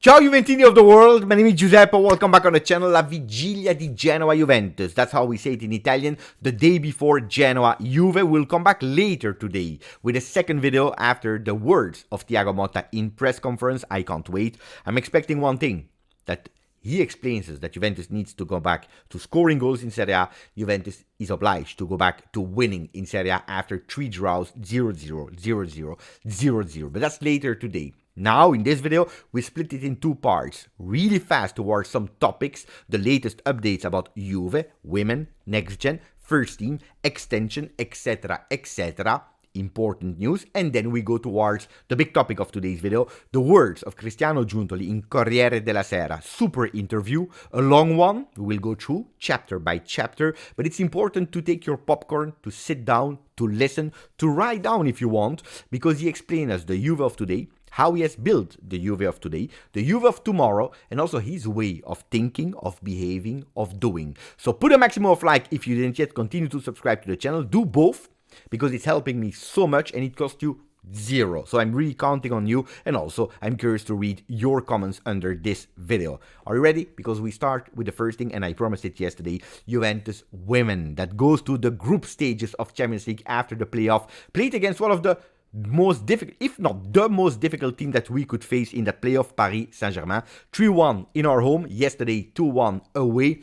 Ciao Juventini of the world, my name is Giuseppe, welcome back on the channel. La vigilia di Genoa Juventus, that's how we say it in Italian, the day before Genoa Juve. Will come back later today with a second video after the words of Thiago Motta in press conference. I can't wait. I'm expecting one thing, that he explains us that Juventus needs to go back to scoring goals in Serie A. Juventus is obliged to go back to winning in Serie A after 3 draws, 0-0, 0-0, 0-0. But that's later today. Now, in this video, we split it in two parts, really fast towards some topics, the latest updates about Juve, women, next gen, first team, extension, etc., etc., important news, and then we go towards the big topic of today's video, the words of Cristiano Giuntoli in Corriere della Sera. Super interview, a long one, we will go through chapter by chapter, but it's important to take your popcorn, to sit down, to listen, to write down if you want, because he explains us the Juve of today, how he has built the Juve of today, the Juve of tomorrow, and also his way of thinking, of behaving, of doing. So put a maximum of like if you didn't yet, continue to subscribe to the channel, do both, because it's helping me so much and it costs you 0. So I'm really counting on you, and also I'm curious to read your comments under this video. Are you ready? Because we start with the first thing, and I promised it yesterday, Juventus women that goes to the group stages of Champions League after the playoff, played against one of the most difficult, if not the most difficult team that we could face in the playoff, Paris Saint-Germain. 3-1 in our home, yesterday 2-1 away.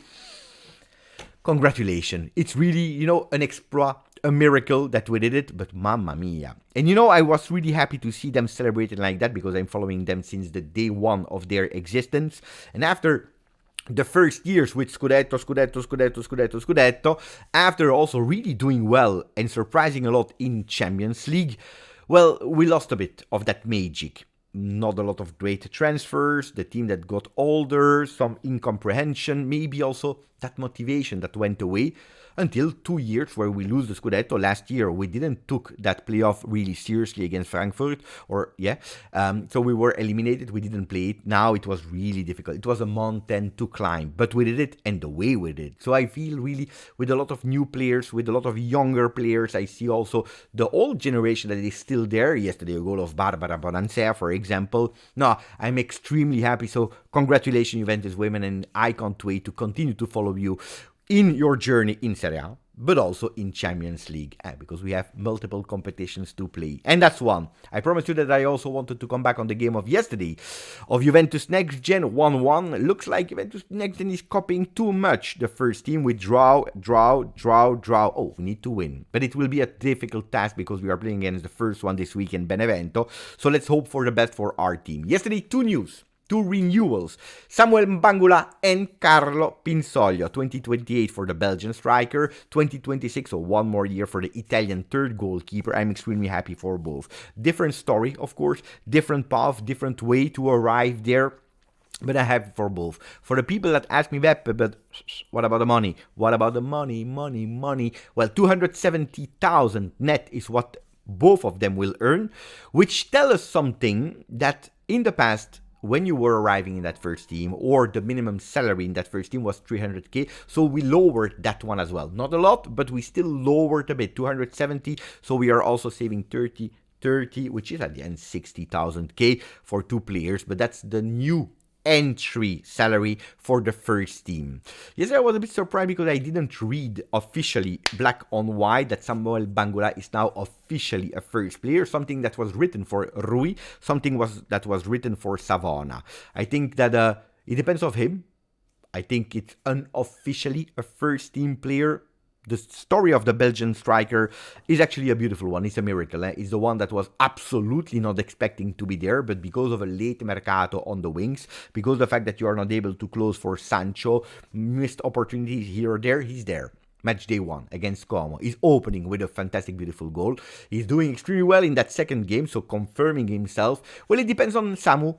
Congratulations. It's really, an exploit, a miracle that we did it, but mamma mia. And I was really happy to see them celebrating like that, because I'm following them since the day one of their existence. And after the first years with Scudetto, after also really doing well and surprising a lot in Champions League, well, we lost a bit of that magic. Not a lot of great transfers, the team that got older, some incomprehension, maybe also that motivation that went away until 2 years where we lose the Scudetto. Last year we didn't took that playoff really seriously against Frankfurt, so we were eliminated, we didn't play it. Now it was really difficult, it was a mountain to climb, but we did it, and the way we did it. So I feel really with a lot of new players, with a lot of younger players, I see also the old generation that is still there. Yesterday a goal of Barbara Bonansea, for example. No, I'm extremely happy, so congratulations Juventus women, and I can't wait to continue to follow you in your journey in Serie A, but also in Champions League, because we have multiple competitions to play. And that's one. I promised you that I also wanted to come back on the game of yesterday, of Juventus Next Gen 1-1. Looks like Juventus Next Gen is copying too much the first team with draw. Oh, we need to win. But it will be a difficult task because we are playing against the first one this week in Benevento. So let's hope for the best for our team. Yesterday, 2 news. 2 renewals, Samuel Mbangula and Carlo Pinsoglio, 2028 for the Belgian striker, 2026, so 1 more year for the Italian third goalkeeper. I'm extremely happy for both. Different story, of course, different path, different way to arrive there. But I have for both. For the people that ask me, Beppe, but what about the money? What about the money? Well, 270,000 net is what both of them will earn, which tell us something that in the past, when you were arriving in that first team, or the minimum salary in that first team was 300k, so we lowered that one as well. Not a lot, but we still lowered a bit, 270, so we are also saving 30, which is at the end 60,000k for 2 players, but that's the new entry salary for the first team. Yes, I was a bit surprised because I didn't read officially black on white that Samuel Mbangula is now officially a first player, something that was written for Rui, that was written for Savona. I think that it depends on him. I think it's unofficially a first team player. The story of the Belgian striker is actually a beautiful one. It's a miracle. It's the one that was absolutely not expecting to be there, but because of a late mercato on the wings, because of the fact that you are not able to close for Sancho, missed opportunities here or there, he's there. Match day 1 against Como. He's opening with a fantastic, beautiful goal. He's doing extremely well in that second game, so confirming himself. Well, it depends on Samu.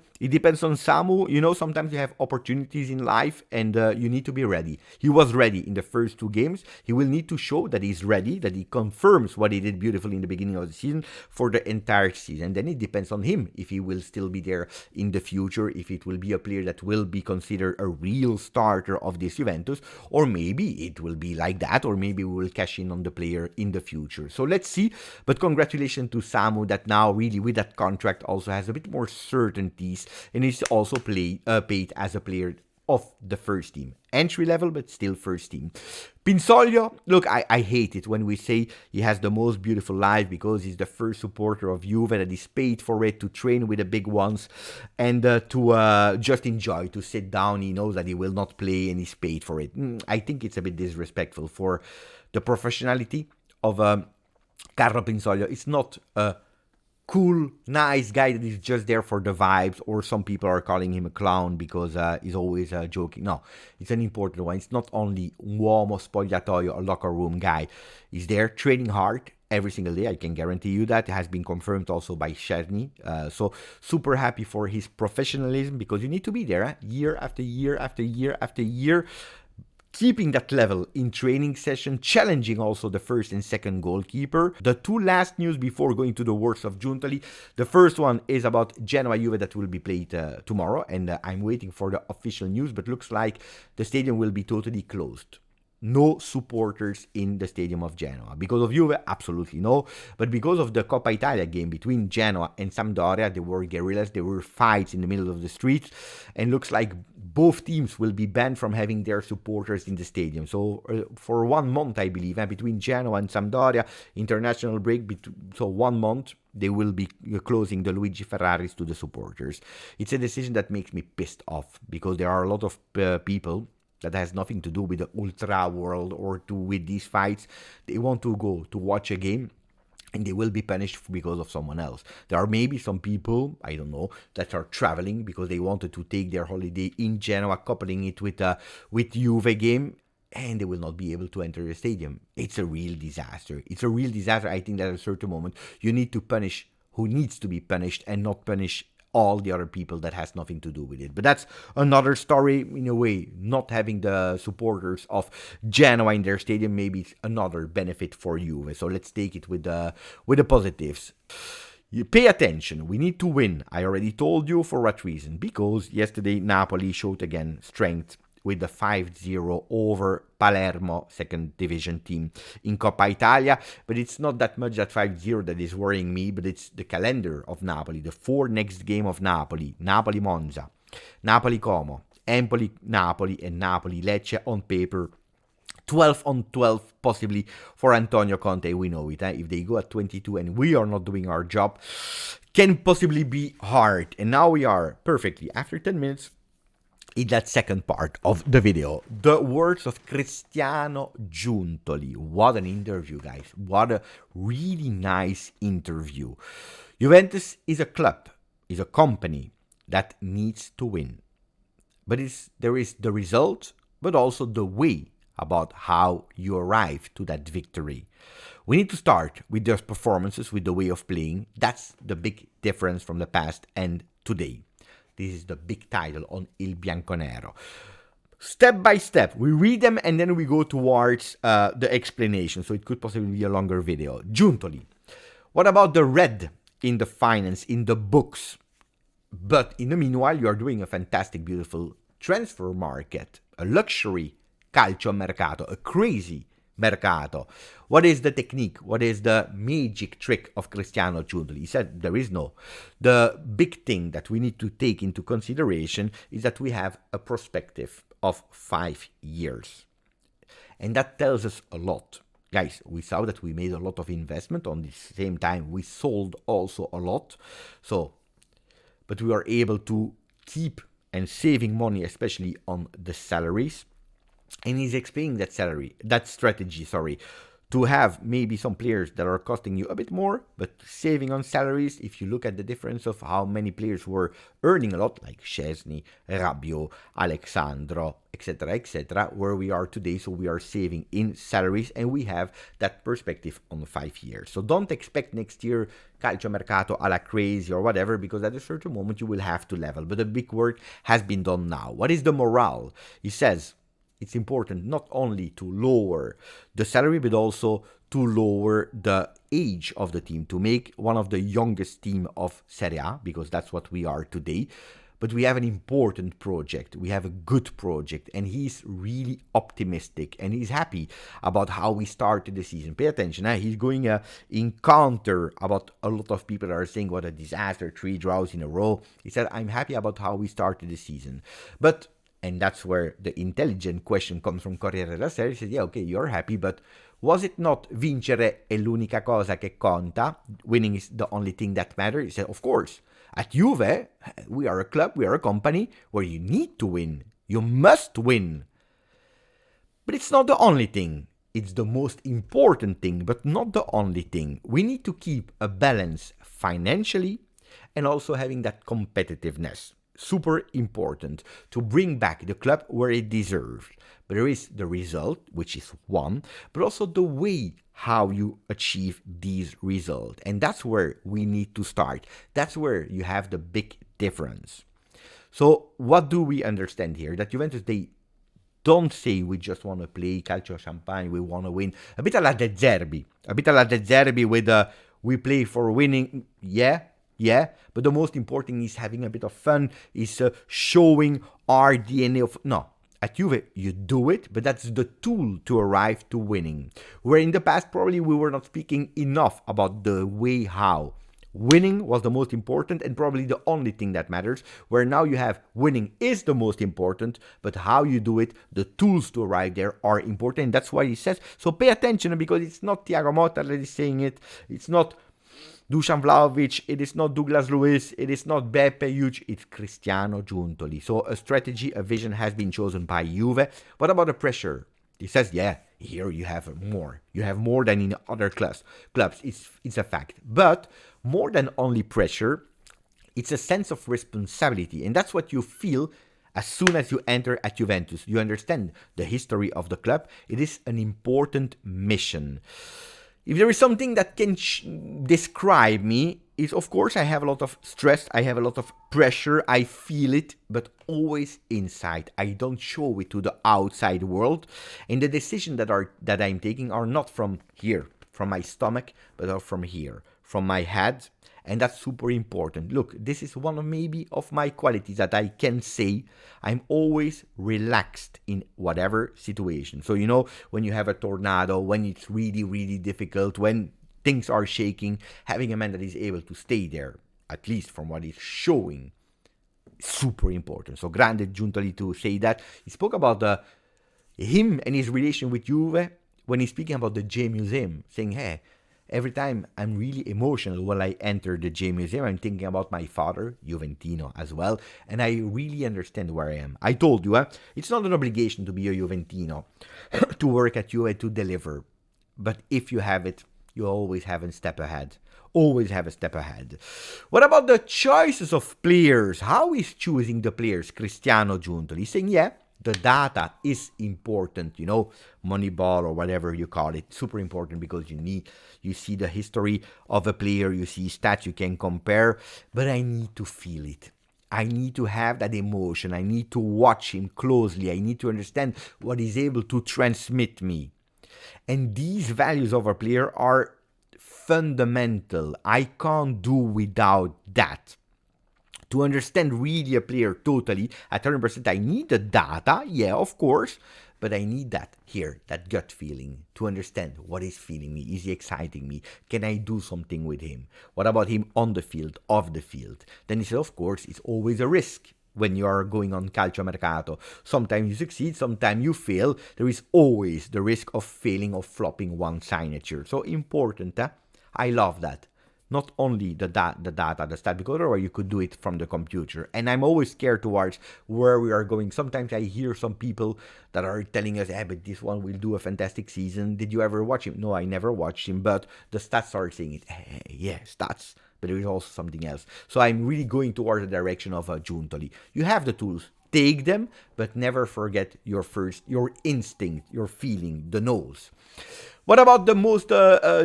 Sometimes you have opportunities in life and you need to be ready. He was ready in the first 2 games. He will need to show that he's ready, that he confirms what he did beautifully in the beginning of the season for the entire season. Then it depends on him if he will still be there in the future, if it will be a player that will be considered a real starter of this Juventus, or maybe it will be like that that, or maybe we will cash in on the player in the future. So let's see. But congratulations to Samu, that now really with that contract also has a bit more certainties and is also paid as a player of the first team. Entry level, but still first team. Pinsoglio, look, I hate it when we say he has the most beautiful life because he's the first supporter of Juve that is paid for it, to train with the big ones and to just enjoy, to sit down. He knows that he will not play and he's paid for it. I think it's a bit disrespectful for the professionality of Carlo Pinsoglio. It's not a cool, nice guy that is just there for the vibes, or some people are calling him a clown because he's always joking. No, it's an important one. It's not only uomo spogliatoio, a locker room guy. He's there training hard every single day. I can guarantee you that. It has been confirmed also by Szczesny. So super happy for his professionalism, because you need to be there year after year after year after year. Keeping that level in training session, challenging also the first and second goalkeeper. The two last news before going to the works of Giuntoli. The first one is about Genoa Juve that will be played tomorrow, and I'm waiting for the official news, but looks like the stadium will be totally closed. No supporters in the stadium of Genoa. Because of Juve, absolutely no. But because of the Coppa Italia game between Genoa and Sampdoria, there were guerrillas, there were fights in the middle of the streets, and looks like both teams will be banned from having their supporters in the stadium. So for 1 month, I believe, between Genoa and Sampdoria, international break, so 1 month, they will be closing the Luigi Ferraris to the supporters. It's a decision that makes me pissed off, because there are a lot of people that has nothing to do with the ultra world or with these fights. They want to go to watch a game, and they will be punished because of someone else. There are maybe some people, I don't know, that are traveling because they wanted to take their holiday in Genoa, coupling it with Juve game, and they will not be able to enter the stadium. It's a real disaster. It's a real disaster. I think that at a certain moment, you need to punish who needs to be punished and not punish all the other people that has nothing to do with it. But that's another story. In a way, not having the supporters of Genoa in their stadium, maybe it's another benefit for Juve. So let's take it with the positives. You pay attention. We need to win. I already told you for what reason. Because yesterday Napoli showed again strength with the 5-0 over Palermo, second division team in Coppa Italia. But it's not that much that 5-0 that is worrying me, but it's the calendar of Napoli, the 4 next game of Napoli: Napoli-Monza, Napoli-Como, Empoli-Napoli, and Napoli-Lecce. On paper, 12 on 12 possibly for Antonio Conte. We know it. If they go at 22 and we are not doing our job, can possibly be hard. And now we are perfectly, after 10 minutes, in that second part of the video, the words of Cristiano Giuntoli. What an interview, guys. What a really nice interview. Juventus is a club, is a company that needs to win. But there is the result, but also the way about how you arrive to that victory. We need to start with those performances, with the way of playing. That's the big difference from the past and today. This is the big title on Il Bianconero. Step by step, we read them and then we go towards the explanation. So it could possibly be a longer video. Giuntoli. What about the red in the finance, in the books? But in the meanwhile, you are doing a fantastic, beautiful transfer market. A luxury calcio mercato. A crazy mercato. What is the technique? What is the magic trick of Cristiano Giuntoli? He said there is no. The big thing that we need to take into consideration is that we have a perspective of 5 years. And that tells us a lot. Guys, we saw that we made a lot of investment. On the same time, we sold also a lot. But we are able to keep and saving money, especially on the salaries. And he's explaining that strategy, to have maybe some players that are costing you a bit more, but saving on salaries. If you look at the difference of how many players were earning a lot, like Szczesny, Rabiot, Alexandro, etc., where we are today, so we are saving in salaries, and we have that perspective on 5 years. So don't expect next year calciomercato a la crazy or whatever, because at a certain moment you will have to level. But the big work has been done now. What is the morale? He says it's important not only to lower the salary, but also to lower the age of the team, to make one of the youngest team of Serie A, because that's what we are today. but we have an important project. We have a good project, and he's really optimistic, and he's happy about how we started the season. Pay attention, he's going in counter about a lot of people that are saying what a disaster, 3 draws in a row. He said, I'm happy about how we started the season. But, and that's where the intelligent question comes from Corriere della Sera. He says, yeah, okay, you're happy, but was it not vincere è l'unica cosa che conta? Winning is the only thing that matters? He said, of course. At Juve, we are a club, we are a company where you need to win. You must win. But it's not the only thing. It's the most important thing, but not the only thing. We need to keep a balance financially and also having that competitiveness. Super important to bring back the club where it deserves. But there is the result, which is one, but also the way how you achieve these results. And that's where we need to start. That's where you have the big difference. So what do we understand here? That Juventus, they don't say we just want to play calcio champagne, we want to win. A bit like the Zerbi. A bit like the Zerbi with we play for winning. Yeah, but the most important is having a bit of fun, is showing our DNA of... No, at Juve, you do it, but that's the tool to arrive to winning. Where in the past, probably we were not speaking enough about the way how. Winning was the most important and probably the only thing that matters, where now you have winning is the most important, but how you do it, the tools to arrive there are important. And that's why he says, so pay attention, because it's not Thiago Motta that is saying it, it's not Dusan Vlahovic, it is not Douglas Luiz, it is not Beppe Huge, it's Cristiano Giuntoli. So a strategy, a vision has been chosen by Juve. What about the pressure? He says, yeah, here you have more. You have more than in other clubs. It's a fact. But more than only pressure, it's a sense of responsibility. And that's what you feel as soon as you enter at Juventus. You understand the history of the club. It is an important mission. If there is something that can describe me, is of course I have a lot of stress, I have a lot of pressure, I feel it, but always inside. I don't show it to the outside world. And the decisions that I'm taking are not from here, from my stomach, but are from here, from my head. And that's super important. Look, this is one of maybe of my qualities that I can say. I'm always relaxed in whatever situation. So, you know, when you have a tornado, when it's really, really difficult, when things are shaking, having a man that is able to stay there, at least from what he's showing, super important. So, granted, Giuntoli to say that. He spoke about him and his relation with Juve when he's speaking about the J Museum, saying, hey, every time I'm really emotional when I enter the J Museum, I'm thinking about my father, Juventino, as well, and I really understand where I am. I told you, it's not an obligation to be a Juventino, to work at Juve, to deliver. But if you have it, you always have a step ahead. Always have a step ahead. What about the choices of players? How is choosing the players? Cristiano Giuntoli. He's saying, yeah, the data is important, you know, Moneyball or whatever you call it, super important because you see the history of a player, you see stats you can compare, but I need to feel it. I need to have that emotion. I need to watch him closely. I need to understand what he's able to transmit me. And these values of a player are fundamental. I can't do without that. To understand really a player totally at 100%, I need the data, yeah, of course, but I need that here, that gut feeling, to understand what is feeling me, is he exciting me, can I do something with him, what about him on the field, off the field. Then he said, of course, it's always a risk when you are going on calciomercato. Sometimes you succeed, sometimes you fail, there is always the risk of failing or flopping one signature. So important, I love that. Not only the data, the stat, because otherwise you could do it from the computer. And I'm always scared towards where we are going. Sometimes I hear some people that are telling us, but this one will do a fantastic season. Did you ever watch him? No, I never watched him, but the stats are saying it. Yeah, stats. But there is also something else. So I'm really going towards the direction of Giuntoli. You have the tools. Take them, but never forget your instinct, your feeling, the nose. What about the most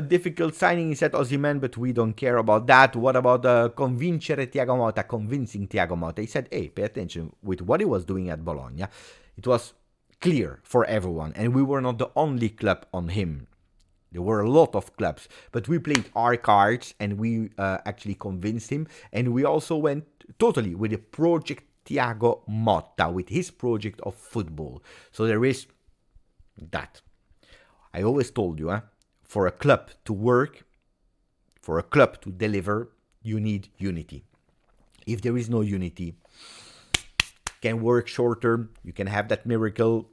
difficult signing? He said Osimhen, but we don't care about that. What about convincere Thiago Motta, convincing Thiago Motta? He said, hey, pay attention with what he was doing at Bologna. It was clear for everyone, and we were not the only club on him. There were a lot of clubs, but we played our cards, and we actually convinced him, and we also went totally with a project Thiago Motta with his project of football. So there is that. I always told you, for a club to work, for a club to deliver, you need unity. If there is no unity, can work short term, you can have that miracle,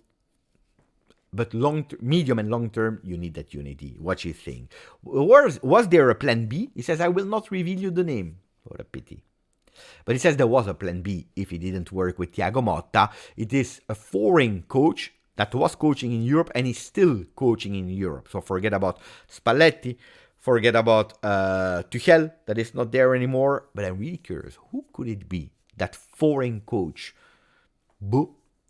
but medium and long term, you need that unity. What you think? Was there a plan B? He says, I will not reveal you the name. What a pity. But he says there was a plan B if he didn't work with Thiago Motta. It is a foreign coach that was coaching in Europe and is still coaching in Europe. So forget about Spalletti, forget about Tuchel, that is not there anymore. But I'm really curious, who could it be? That foreign coach?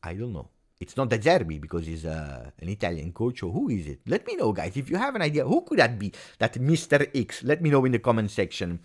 I don't know. It's not De Zerbi because he's an Italian coach. So who is it? Let me know, guys. If you have an idea, who could that be? That Mr. X. Let me know in the comment section.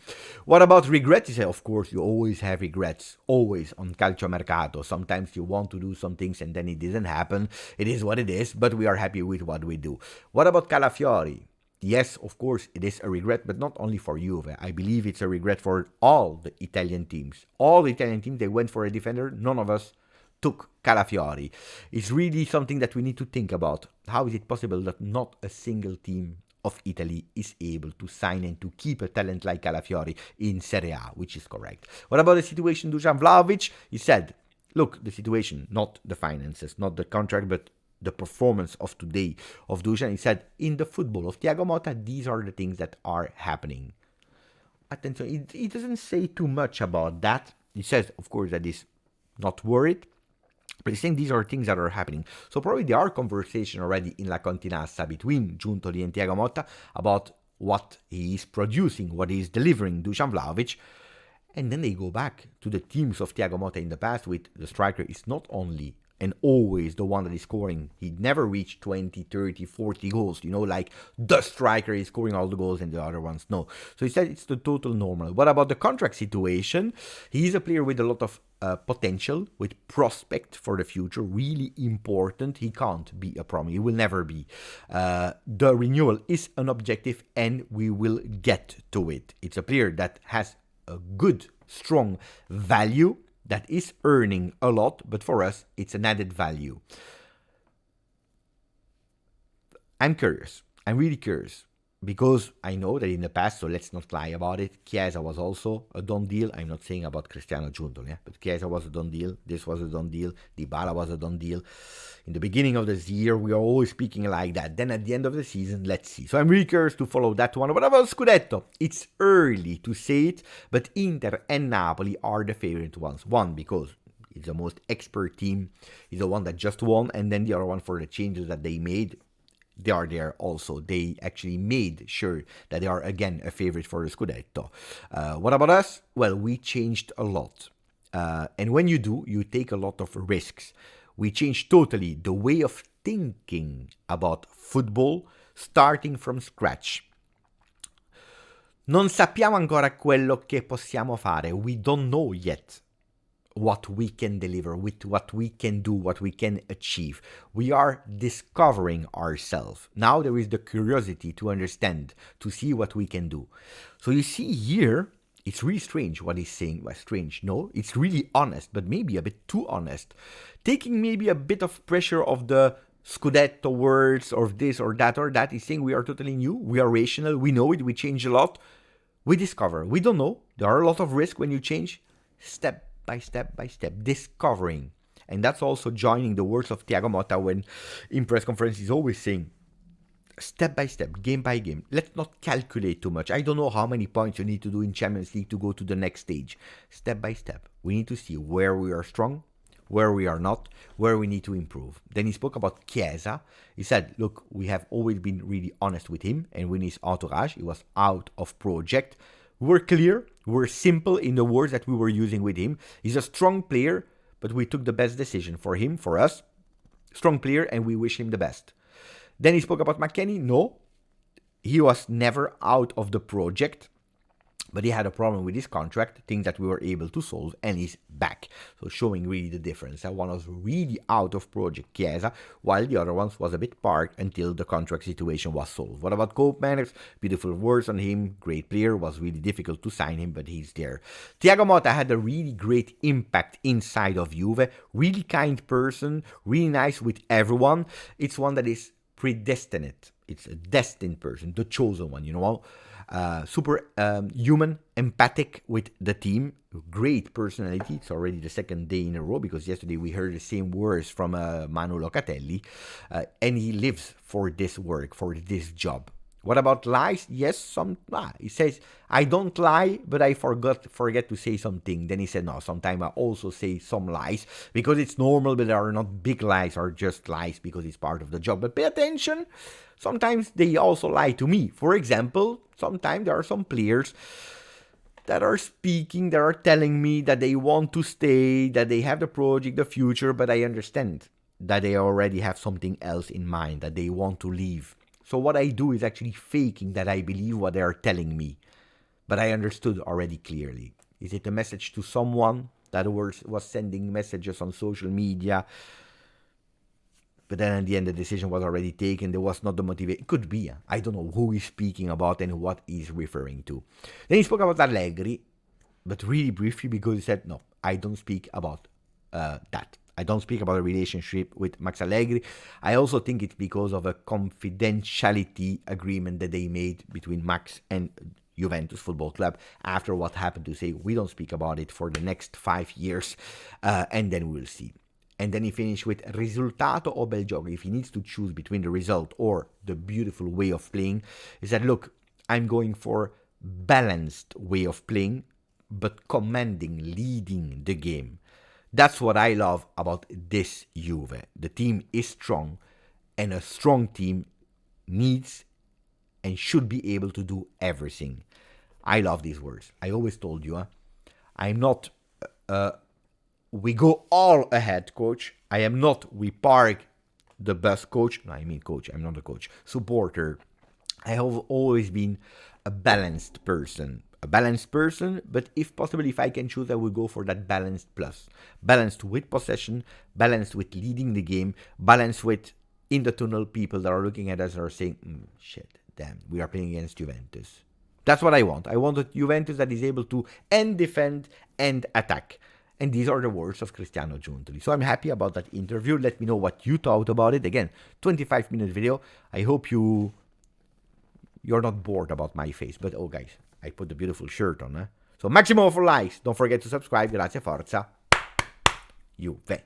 What about regrets? He said, of course, you always have regrets. Always on calciomercato. Sometimes you want to do some things and then it didn't happen. It is what it is, but we are happy with what we do. What about Calafiori? Yes, of course, it is a regret, but not only for Juve. I believe it's a regret for all the Italian teams. All the Italian teams, they went for a defender. None of us took Calafiori. It's really something that we need to think about. How is it possible that not a single team of Italy is able to sign and to keep a talent like Calafiori in Serie A, which is correct. What about the situation Dusan Vlahovic? He said, look, the situation, not the finances, not the contract, but the performance of today of Dusan. He said, in the football of Thiago Motta, these are the things that are happening. Attention, he doesn't say too much about that. He says, of course, that he's not worried. But he's saying these are things that are happening. So probably there are conversations already in La Continassa between Giuntoli and Thiago Motta about what he is producing, what he is delivering, Dusan Vlahovic. And then they go back to the teams of Thiago Motta in the past with the striker is not only and always the one that is scoring. He never reached 20, 30, 40 goals, like the striker is scoring all the goals and the other ones, no. So he said it's the total normal. What about the contract situation? He is a player with a lot of potential, with prospect for the future, really important. He can't be a promise, he will never be. The renewal is an objective and we will get to it. It's a player that has a good, strong value, that is earning a lot, but for us, it's an added value. I'm curious. I'm really curious. Because I know that in the past, so let's not lie about it, Chiesa was also a done deal. I'm not saying about Cristiano Giuntoli, but Chiesa was a done deal. This was a done deal. Dybala was a done deal. In the beginning of this year, we are always speaking like that. Then at the end of the season, let's see. So I'm really curious to follow that one. What about Scudetto? It's early to say it, but Inter and Napoli are the favorite ones. One, because it's the most expert team. It's the one that just won. And then the other one for the changes that they made. They are there also. They actually made sure that they are again a favorite for the Scudetto. What about us? Well, we changed a lot. And when you do, you take a lot of risks. We changed totally the way of thinking about football, starting from scratch. Non sappiamo ancora quello che possiamo fare. We don't know yet what we can deliver, with what we can do, what we can achieve. We are discovering ourselves. Now there is the curiosity to understand, to see what we can do. So you see here, it's really strange what he's saying. Well, strange, no, it's really honest, but maybe a bit too honest. Taking maybe a bit of pressure of the Scudetto words or this or that or that. He's saying we are totally new, we are rational, we know it, we change a lot. We discover, we don't know. There are a lot of risks when you change. Step by step, discovering. And that's also joining the words of Thiago Motta when in press conference he's always saying, step by step, game by game. Let's not calculate too much. I don't know how many points you need to do in Champions League to go to the next stage. Step by step. We need to see where we are strong, where we are not, where we need to improve. Then he spoke about Chiesa. He said, look, we have always been really honest with him and with his entourage. He was out of project. We're clear, we're simple in the words that we were using with him. He's a strong player, but we took the best decision for him, for us. Strong player, and we wish him the best. Then he spoke about McKennie. No, he was never out of the project. But he had a problem with his contract, things that we were able to solve, and he's back. So showing really the difference. That one was really out of project Chiesa, while the other ones was a bit parked until the contract situation was solved. What about Koopmeiners? Beautiful words on him, great player, was really difficult to sign him, but he's there. Thiago Motta had a really great impact inside of Juve, really kind person, really nice with everyone. It's one that is predestined. It's a destined person, the chosen one, you know. Super human, empathic with the team, great personality. It's already the second day in a row because yesterday we heard the same words from Manu Locatelli, and he lives for this work, for this job. What about lies? Yes, he says, I don't lie, but I forget to say something. Then he said, no, sometimes I also say some lies because it's normal, but there are not big lies or just lies because it's part of the job. But pay attention, sometimes they also lie to me. For example, sometimes there are some players that are speaking, that are telling me that they want to stay, that they have the project, the future, but I understand that they already have something else in mind, that they want to leave. So what I do is actually faking that I believe what they are telling me. But I understood already clearly. Is it a message to someone that was sending messages on social media? But then at the end, the decision was already taken. There was not the motivation. It could be. I don't know who he's speaking about and what he's referring to. Then he spoke about Allegri, but really briefly because he said, no, I don't speak about that. I don't speak about a relationship with Max Allegri. I also think it's because of a confidentiality agreement that they made between Max and Juventus Football Club after what happened to say, we don't speak about it for the next 5 years, and then we'll see. And then he finished with risultato o bel gioco. If he needs to choose between the result or the beautiful way of playing, he said, look, I'm going for balanced way of playing, but commanding, leading the game. That's what I love about this Juve. The team is strong, and a strong team needs and should be able to do everything. I love these words. I always told you, I'm not, we go all ahead, coach. I am not, we park the bus, coach. No, I mean coach, I'm not a coach. Supporter. I have always been a balanced person. But if possible, if I can choose, I would go for that balanced plus. Balanced with possession, balanced with leading the game, balanced with in the tunnel people that are looking at us and are saying, shit, damn, we are playing against Juventus. That's what I want. I want a Juventus that is able to and defend and attack. And these are the words of Cristiano Giuntoli. So I'm happy about that interview. Let me know what you thought about it. Again, 25-minute video. I hope you're not bored about my face. But oh guys, I put the beautiful shirt on. So maximum for likes. Don't forget to subscribe. Grazie, forza. Juve.